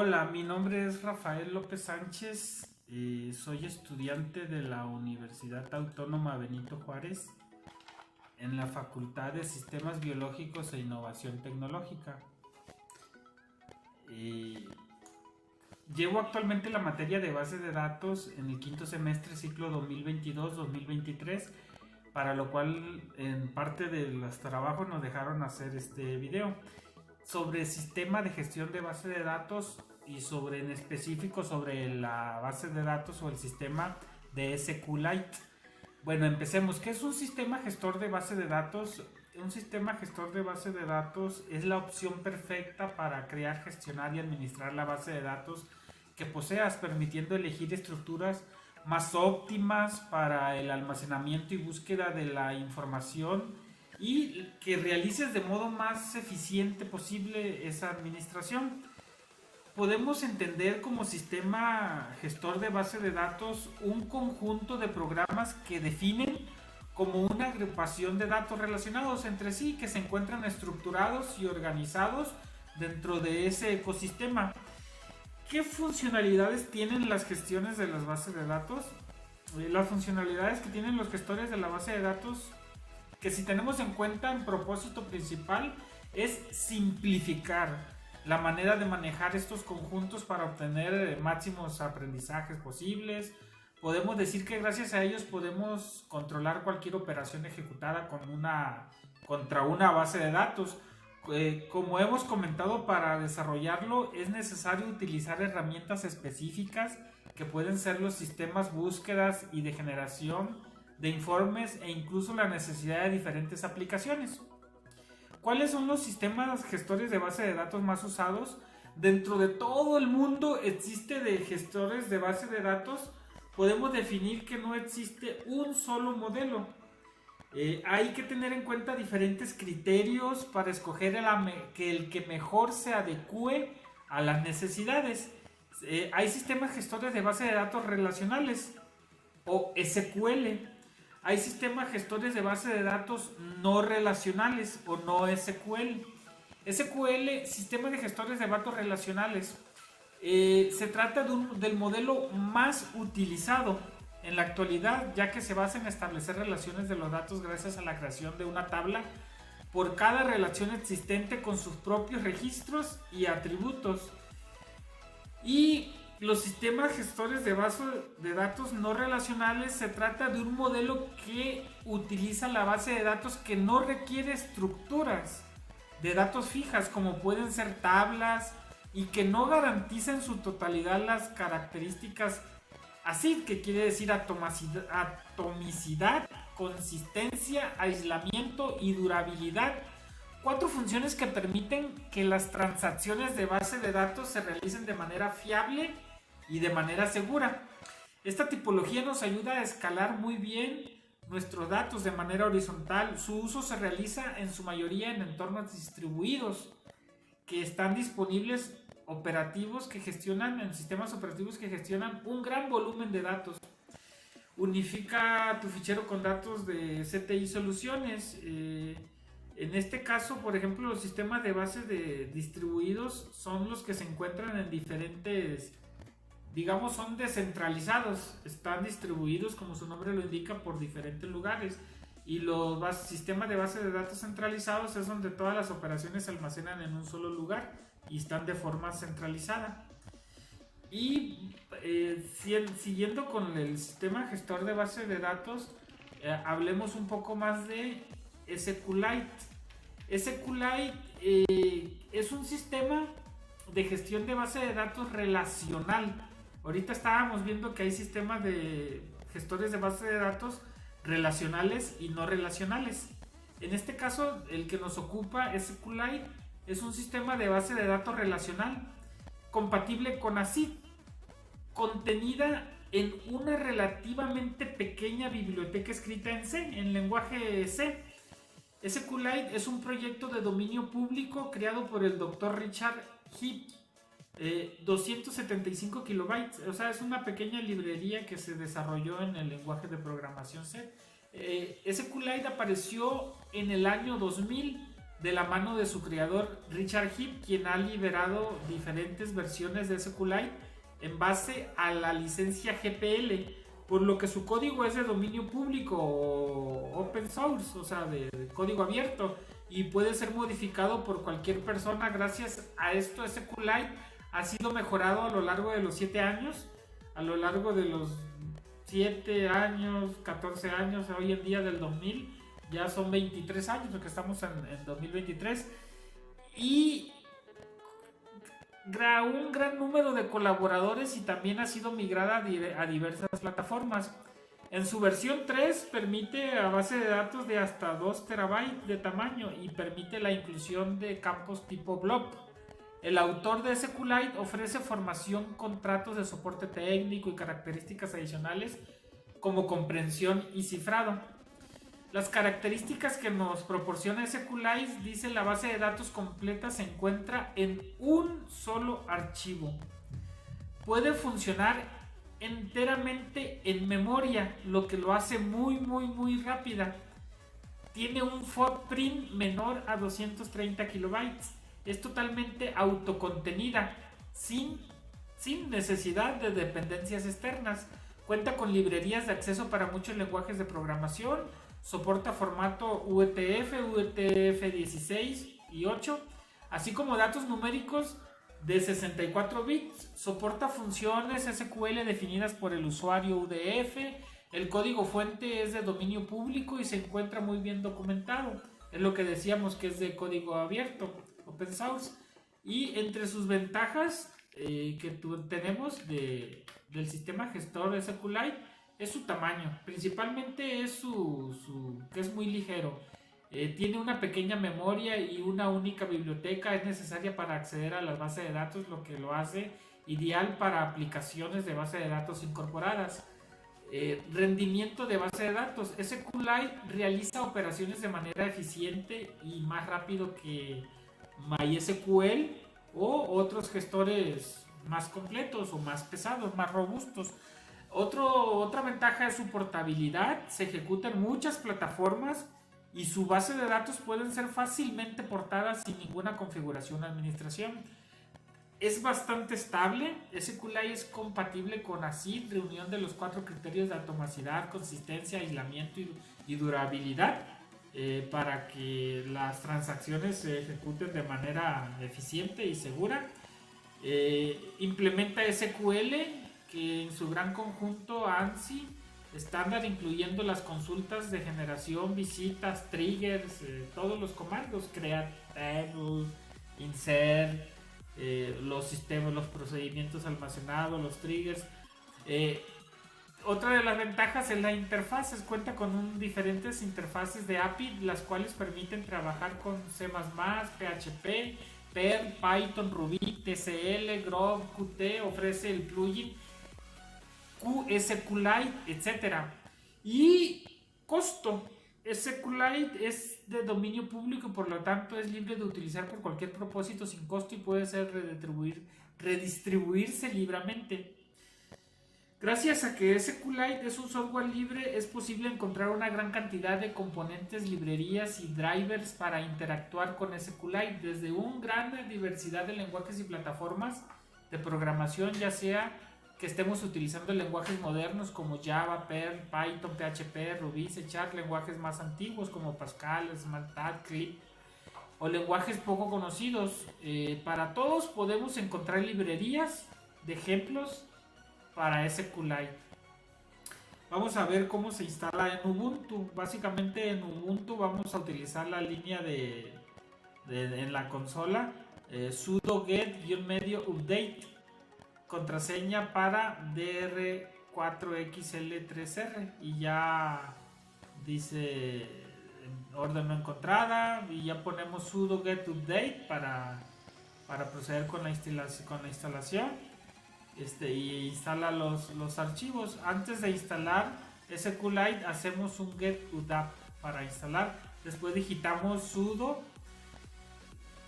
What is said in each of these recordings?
Hola, mi nombre es Rafael López Sánchez, soy estudiante de la Universidad Autónoma Benito Juárez en la Facultad de Sistemas Biológicos e Innovación Tecnológica. Eh, Llevo actualmente la materia de base de datos en el quinto semestre ciclo 2022-2023, para lo cual en parte de los trabajos nos dejaron hacer este video sobre sistema de gestión de base de datos y sobre en específico sobre la base de datos o el sistema de SQLite. Bueno, empecemos. ¿Qué es un sistema gestor de base de datos? Un sistema gestor de base de datos es la opción perfecta para crear, gestionar y administrar la base de datos que poseas, permitiendo elegir estructuras más óptimas para el almacenamiento y búsqueda de la información y que realices de modo más eficiente posible esa administración. Podemos entender como sistema gestor de base de datos un conjunto de programas que definen como una agrupación de datos relacionados entre sí que se encuentran estructurados y organizados dentro de ese ecosistema. ¿Qué funcionalidades tienen las gestiones de las bases de datos? Las funcionalidades que tienen los gestores de la base de datos, que si tenemos en cuenta el propósito principal, es simplificar la manera de manejar estos conjuntos para obtener máximos aprendizajes posibles. Podemos decir que gracias a ellos podemos controlar cualquier operación ejecutada contra una base de datos. Como hemos comentado, para desarrollarlo es necesario utilizar herramientas específicas que pueden ser los sistemas búsquedas y de generación de informes e incluso la necesidad de diferentes aplicaciones. ¿Cuáles son los sistemas gestores de base de datos más usados? Dentro de todo el mundo existe de gestores de base de datos. Podemos definir que no existe un solo modelo. Hay que tener en cuenta diferentes criterios para escoger el que mejor se adecue a las necesidades. Hay sistemas gestores de base de datos relacionales o SQL. Hay sistemas gestores de base de datos no relacionales o no SQL. SQL, sistema de gestores de datos relacionales. Se trata del modelo más utilizado en la actualidad, ya que se basa en establecer relaciones de los datos gracias a la creación de una tabla por cada relación existente con sus propios registros y atributos. Y los sistemas gestores de base de datos no relacionales, se trata de un modelo que utiliza la base de datos que no requiere estructuras de datos fijas, como pueden ser tablas, y que no garantiza en su totalidad las características ACID, que quiere decir atomicidad, consistencia, aislamiento y durabilidad. 4 funciones que permiten que las transacciones de base de datos se realicen de manera fiable y de manera segura. Esta tipología nos ayuda a escalar muy bien nuestros datos de manera horizontal. Su uso se realiza en su mayoría en entornos distribuidos que están disponibles en sistemas operativos que gestionan un gran volumen de datos. Unifica tu fichero con datos de CTI Soluciones. En este caso, por ejemplo, los sistemas de base de distribuidos son los que se encuentran en diferentes, digamos, son descentralizados, están distribuidos, como su nombre lo indica, por diferentes lugares. Y los sistemas de base de datos centralizados es donde todas las operaciones se almacenan en un solo lugar y están de forma centralizada. Y siguiendo con el sistema gestor de base de datos, hablemos un poco más de SQLite. SQLite es un sistema de gestión de base de datos relacional. Ahorita estábamos viendo que hay sistemas de gestores de base de datos relacionales y no relacionales. En este caso, el que nos ocupa, SQLite, es un sistema de base de datos relacional compatible con ACID, contenida en una relativamente pequeña biblioteca escrita en C, en lenguaje C. SQLite es un proyecto de dominio público creado por el Dr. Richard Heath, 275 kilobytes, o sea, es una pequeña librería que se desarrolló en el lenguaje de programación C. SQLite apareció en el año 2000 de la mano de su creador Richard Heep, quien ha liberado diferentes versiones de SQLite en base a la licencia GPL, por lo que su código es de dominio público o open source, o sea, de código abierto, y puede ser modificado por cualquier persona. Gracias a esto, SQLite ha sido mejorado a lo largo de los 7 años, a lo largo de los 7 años, 14 años, hoy en día del 2000, ya son 23 años, porque estamos en 2023, y un gran número de colaboradores, y también ha sido migrada a diversas plataformas. En su versión 3 permite a base de datos de hasta 2 terabytes de tamaño y permite la inclusión de campos tipo blob. El autor de SQLite ofrece formación, contratos de soporte técnico y características adicionales como comprensión y cifrado. Las características que nos proporciona SQLite, dice: la base de datos completa se encuentra en un solo archivo. Puede funcionar enteramente en memoria, lo que lo hace muy rápida. Tiene un footprint menor a 230 kilobytes. Es totalmente autocontenida, sin necesidad de dependencias externas. Cuenta con librerías de acceso para muchos lenguajes de programación. Soporta formato UTF, UTF-16 y 8, así como datos numéricos de 64 bits. Soporta funciones SQL definidas por el usuario UDF. El código fuente es de dominio público y se encuentra muy bien documentado. Es lo que decíamos, que es de código abierto, open source. Y entre sus ventajas que tenemos del sistema gestor de SQLite es su tamaño. Principalmente es que es muy ligero. Tiene una pequeña memoria y una única biblioteca. Es necesaria para acceder a las bases de datos, lo que lo hace ideal para aplicaciones de base de datos incorporadas. Rendimiento de base de datos. SQLite realiza operaciones de manera eficiente y más rápido que MySQL o otros gestores más completos o más pesados, más robustos. Otra ventaja es su portabilidad. Se ejecuta en muchas plataformas y su base de datos pueden ser fácilmente portadas sin ninguna configuración o administración. Es bastante estable. SQLite es compatible con ACID, reunión de los 4 criterios de atomicidad, consistencia, aislamiento y durabilidad, para que las transacciones se ejecuten de manera eficiente y segura. Implementa SQL, que en su gran conjunto ANSI estándar, incluyendo las consultas de generación, visitas, triggers, todos los comandos, create table, insert, los sistemas, los procedimientos almacenados, los triggers. Otra de las ventajas es la interfaces. Cuenta con diferentes interfaces de API, las cuales permiten trabajar con C++, PHP, Perl, Python, Ruby, TCL, Grok, Qt. Ofrece el plugin QSQLite, etc. Y costo. SQLite es de dominio público, por lo tanto es libre de utilizar por cualquier propósito sin costo y puede ser redistribuirse libremente. Gracias a que SQLite es un software libre, es posible encontrar una gran cantidad de componentes, librerías y drivers para interactuar con SQLite, desde una gran diversidad de lenguajes y plataformas de programación, ya sea que estemos utilizando lenguajes modernos como Java, Perl, Python, PHP, Ruby, C#, lenguajes más antiguos como Pascal, Matplotlib, o lenguajes poco conocidos. Para todos podemos encontrar librerías de ejemplos para SQLite. Vamos a ver cómo se instala en Ubuntu. Básicamente en Ubuntu vamos a utilizar la línea en la consola, sudo get-update, contraseña para dr4xl3r, y ya dice orden no encontrada, y ya ponemos sudo get-update para proceder con la instalación. Y instala los archivos. Antes de instalar SQLite hacemos un get udap para instalar. Después digitamos sudo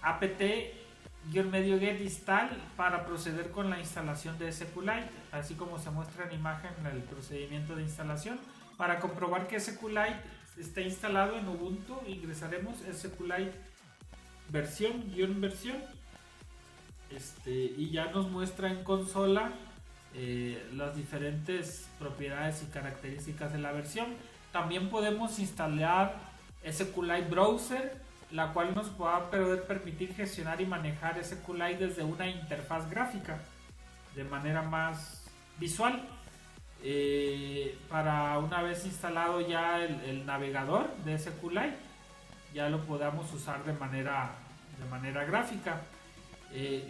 apt-get install para proceder con la instalación de SQLite, así como se muestra en imagen el procedimiento de instalación. Para comprobar que SQLite está instalado en Ubuntu, ingresaremos SQLite versión, y ya nos muestra en consola las diferentes propiedades y características de la versión. También podemos instalar SQLite Browser, la cual nos va a poder permitir gestionar y manejar SQLite desde una interfaz gráfica de manera más visual. Para una vez instalado ya el navegador de SQLite, ya lo podamos usar de manera gráfica.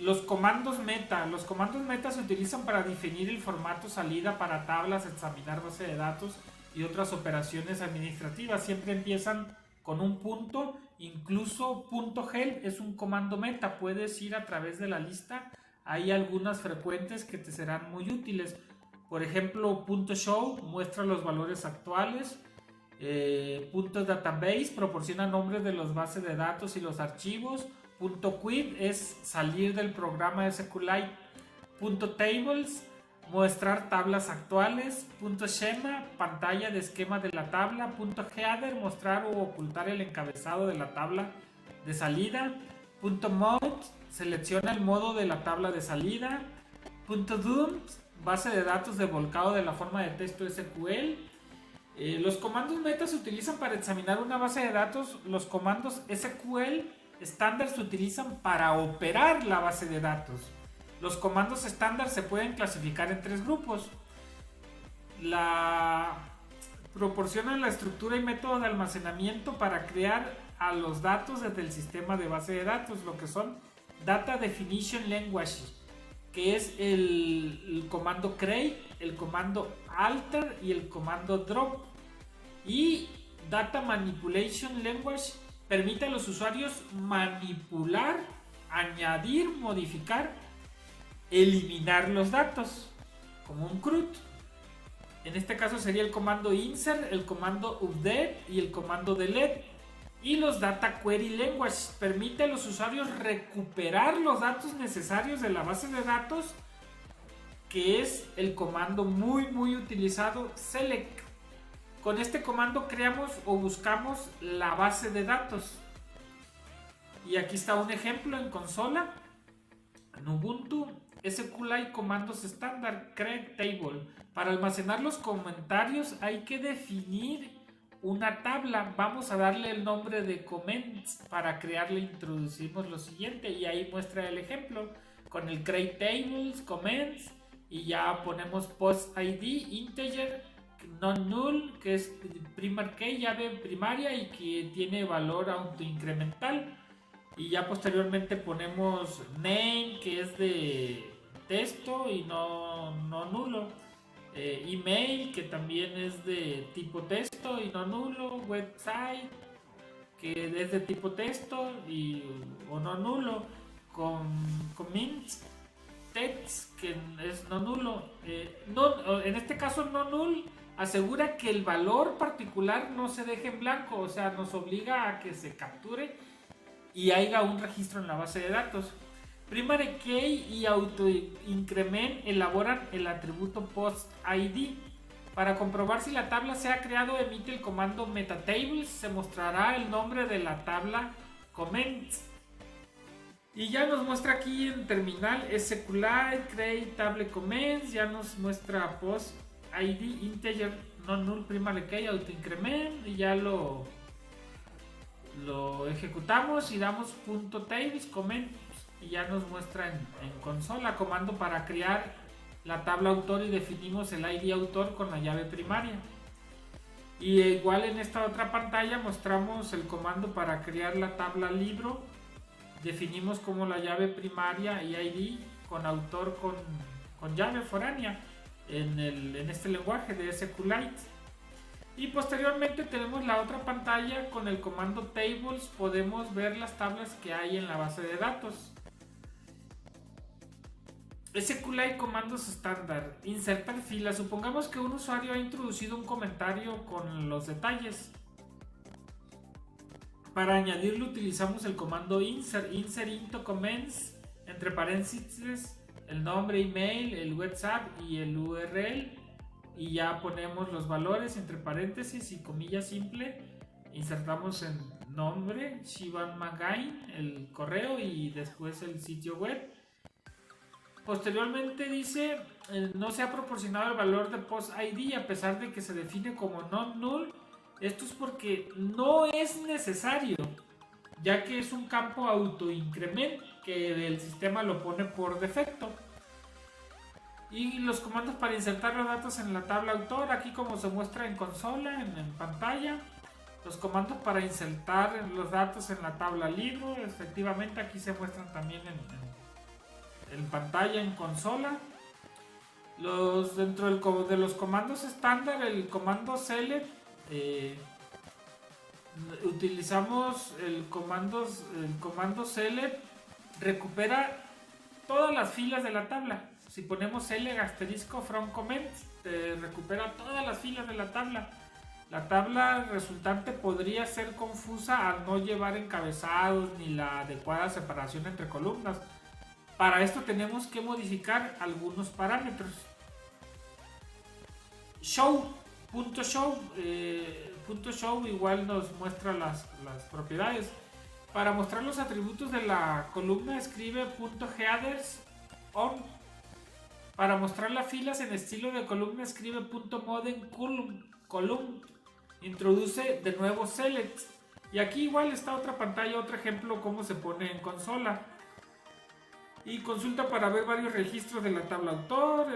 Los comandos meta se utilizan para definir el formato salida para tablas, examinar base de datos y otras operaciones administrativas. Siempre empiezan con un punto, incluso .help es un comando meta. Puedes ir a través de la lista, hay algunas frecuentes que te serán muy útiles. Por ejemplo, .show muestra los valores actuales. .database proporciona nombres de las bases de datos y los archivos. .quit es salir del programa SQLite. .tables mostrar tablas actuales. .schema pantalla de esquema de la tabla. .header mostrar o ocultar el encabezado de la tabla de salida. .mode selecciona el modo de la tabla de salida. .dump base de datos de volcado de la forma de texto SQL. Los comandos meta se utilizan para examinar una base de datos. Los comandos SQL estándar se utilizan para operar la base de datos. Los comandos estándar se pueden clasificar en 3 grupos. Proporcionan la estructura y método de almacenamiento para crear a los datos desde el sistema de base de datos, lo que son Data Definition Language, que es el comando create, el comando alter y el comando drop. Y Data Manipulation Language permite a los usuarios manipular, añadir, modificar, eliminar los datos, como un CRUD. En este caso sería el comando insert, el comando update y el comando delete. Y los Data Query Language permite a los usuarios recuperar los datos necesarios de la base de datos, que es el comando muy utilizado select. Con este comando creamos o buscamos la base de datos. Y aquí está un ejemplo en consola. En Ubuntu, SQLite comandos estándar, create table. Para almacenar los comentarios hay que definir una tabla. Vamos a darle el nombre de comments. Para crearle introducimos lo siguiente y ahí muestra el ejemplo con el create tables, comments, y ya ponemos post id integer non null, que es primar key, llave primaria y que tiene valor autoincremental, y ya posteriormente ponemos name, que es de texto y no nulo, email, que también es de tipo texto y no nulo, website, que es de tipo texto o no nulo, con comments text, que es no nulo. En este caso no null asegura que el valor particular no se deje en blanco, o sea, nos obliga a que se capture y haya un registro en la base de datos. Primary key y autoincrement elaboran el atributo post id. Para comprobar si la tabla se ha creado, emite el comando metatables. Se mostrará el nombre de la tabla comments. Y ya nos muestra aquí en terminal SQLite create table comments. Ya nos muestra post id integer non null primary key autoincrement. Y ya lo ejecutamos y damos .tables comment. Y ya nos muestra en consola comando para crear la tabla autor y definimos el ID autor con la llave primaria. Y igual en esta otra pantalla mostramos el comando para crear la tabla libro. Definimos como la llave primaria y ID con autor con llave foránea en este lenguaje de SQLite. Y posteriormente tenemos la otra pantalla con el comando tables. Podemos ver las tablas que hay en la base de datos. SQLite comandos estándar. Insertar filas. Supongamos que un usuario ha introducido un comentario con los detalles. Para añadirlo utilizamos el comando insert into comments, entre paréntesis el nombre, email, el WhatsApp y el URL, y ya ponemos los valores entre paréntesis y comilla simple, insertamos el nombre, Shivan Magain, el correo y después el sitio web. Posteriormente dice, no se ha proporcionado el valor de post ID a pesar de que se define como non-null. Esto es porque no es necesario, ya que es un campo autoincrement que el sistema lo pone por defecto. Y los comandos para insertar los datos en la tabla autor, aquí como se muestra en consola, en pantalla. Los comandos para insertar los datos en la tabla libro, efectivamente aquí se muestran también en pantalla, en consola. Dentro de los comandos estándar, el comando select, utilizamos el comando select, recupera todas las filas de la tabla. Si ponemos select asterisco from comments, recupera todas las filas de la tabla. La tabla resultante podría ser confusa al no llevar encabezados ni la adecuada separación entre columnas. Para esto tenemos que modificar algunos parámetros. Punto show igual nos muestra las propiedades. Para mostrar los atributos de la columna escribe .headers on. Para mostrar las filas en estilo de columna escribe .modern column. Introduce de nuevo select. Y aquí igual está otra pantalla, otro ejemplo cómo se pone en consola. Y consulta para ver varios registros de la tabla autor,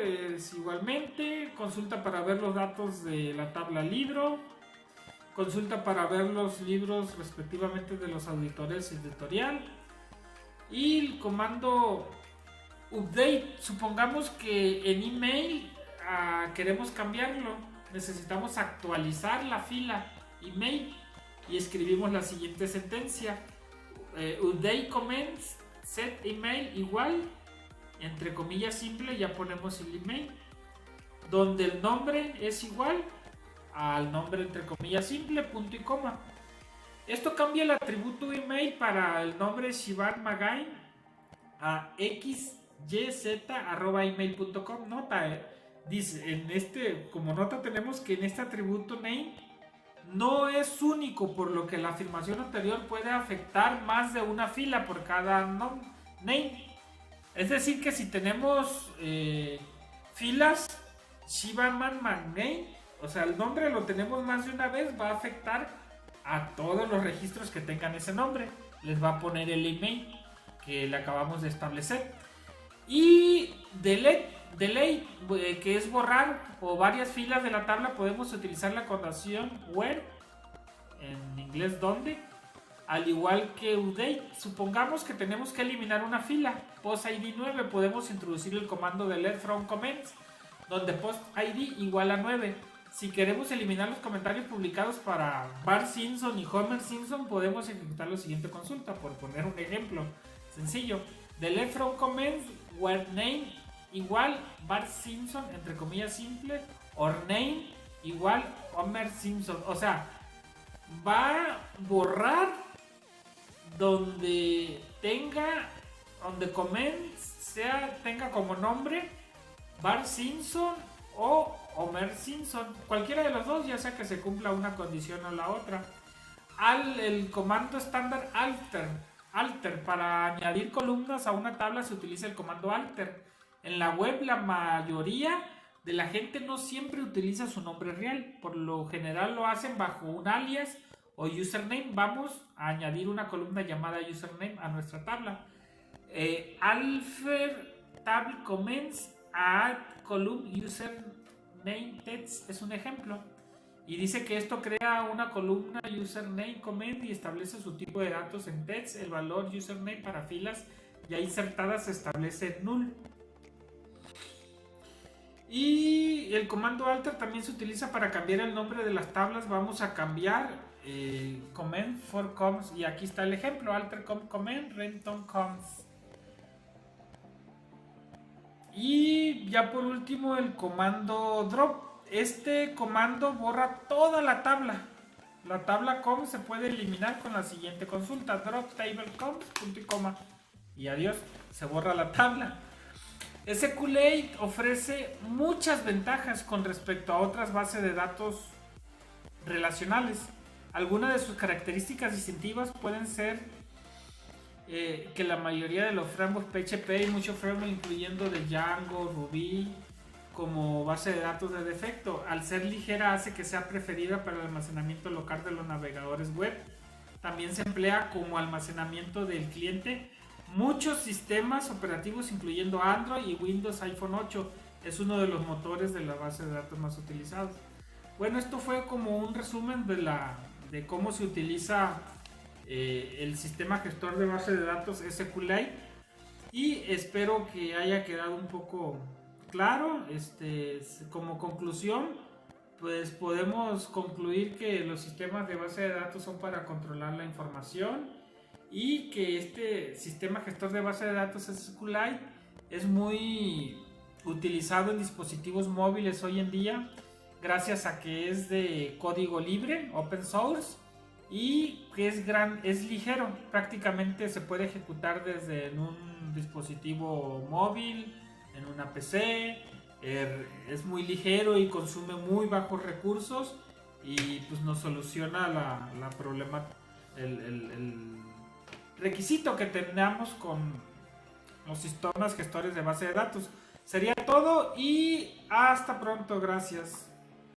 igualmente. Consulta para ver los datos de la tabla libro. Consulta para ver los libros respectivamente de los auditores editorial. Y el comando update, supongamos que en email queremos cambiarlo. Necesitamos actualizar la fila email y escribimos la siguiente sentencia. Update comments set email igual, entre comillas simple, ya ponemos el email, donde el nombre es igual al nombre entre comillas simple, punto y coma. Esto cambia el atributo email para el nombre Shivan Magain a xyz@email.com. Nota, dice, como nota tenemos que en este atributo name no es único, por lo que la afirmación anterior puede afectar más de una fila por cada name. Es decir, que si tenemos filas Shivan Magain, o sea, el nombre lo tenemos más de una vez, va a afectar a todos los registros que tengan ese nombre. Les va a poner el email que le acabamos de establecer. Y delete, que es borrar o varias filas de la tabla, podemos utilizar la condición where, en inglés donde, al igual que update. Supongamos que tenemos que eliminar una fila, post id 9, podemos introducir el comando delete from comments, donde post id igual a 9. Si queremos eliminar los comentarios publicados para Bart Simpson y Homer Simpson, podemos ejecutar la siguiente consulta, por poner un ejemplo sencillo. Delete from comments where name igual Bart Simpson, entre comillas simple, or name igual Homer Simpson. O sea, va a borrar donde comments tenga como nombre Bart Simpson o Homer Simpson, cualquiera de los dos, ya sea que se cumpla una condición o la otra. El comando estándar alter, para añadir columnas a una tabla se utiliza el comando alter. En la web la mayoría de la gente no siempre utiliza su nombre real, por lo general lo hacen bajo un alias o username. Vamos a añadir una columna llamada username a nuestra tabla. Alter table comments add column username text es un ejemplo, y dice que esto crea una columna username comment y establece su tipo de datos en text. El valor username para filas ya insertadas se establece null. Y el comando alter también se utiliza para cambiar el nombre de las tablas. Vamos a cambiar comment for coms, y aquí está el ejemplo: alter comment renton coms. Y ya por último el comando drop. Este comando borra toda la tabla. La tabla com se puede eliminar con la siguiente consulta: drop table coms, punto y coma, y adiós, se borra la tabla. SQLite ofrece muchas ventajas con respecto a otras bases de datos relacionales. Algunas de sus características distintivas pueden ser que la mayoría de los frameworks PHP y muchos frameworks incluyendo de Django, Ruby, como base de datos de defecto, al ser ligera hace que sea preferida para el almacenamiento local de los navegadores web. También se emplea como almacenamiento del cliente. Muchos sistemas operativos incluyendo Android y Windows iPhone 8 es uno de los motores de la base de datos más utilizados. Bueno, esto fue como un resumen de cómo se utiliza el sistema gestor de base de datos SQLite, y espero que haya quedado un poco claro. Como conclusión, pues podemos concluir que los sistemas de base de datos son para controlar la información, y que este sistema gestor de base de datos SQLite es muy utilizado en dispositivos móviles hoy en día, gracias a que es de código libre, open source, y que es ligero. Prácticamente se puede ejecutar desde en un dispositivo móvil, en una PC. Es muy ligero y consume muy bajos recursos, y pues nos soluciona la problema, el requisito que tengamos con los sistemas gestores de base de datos. Sería todo y hasta pronto, gracias.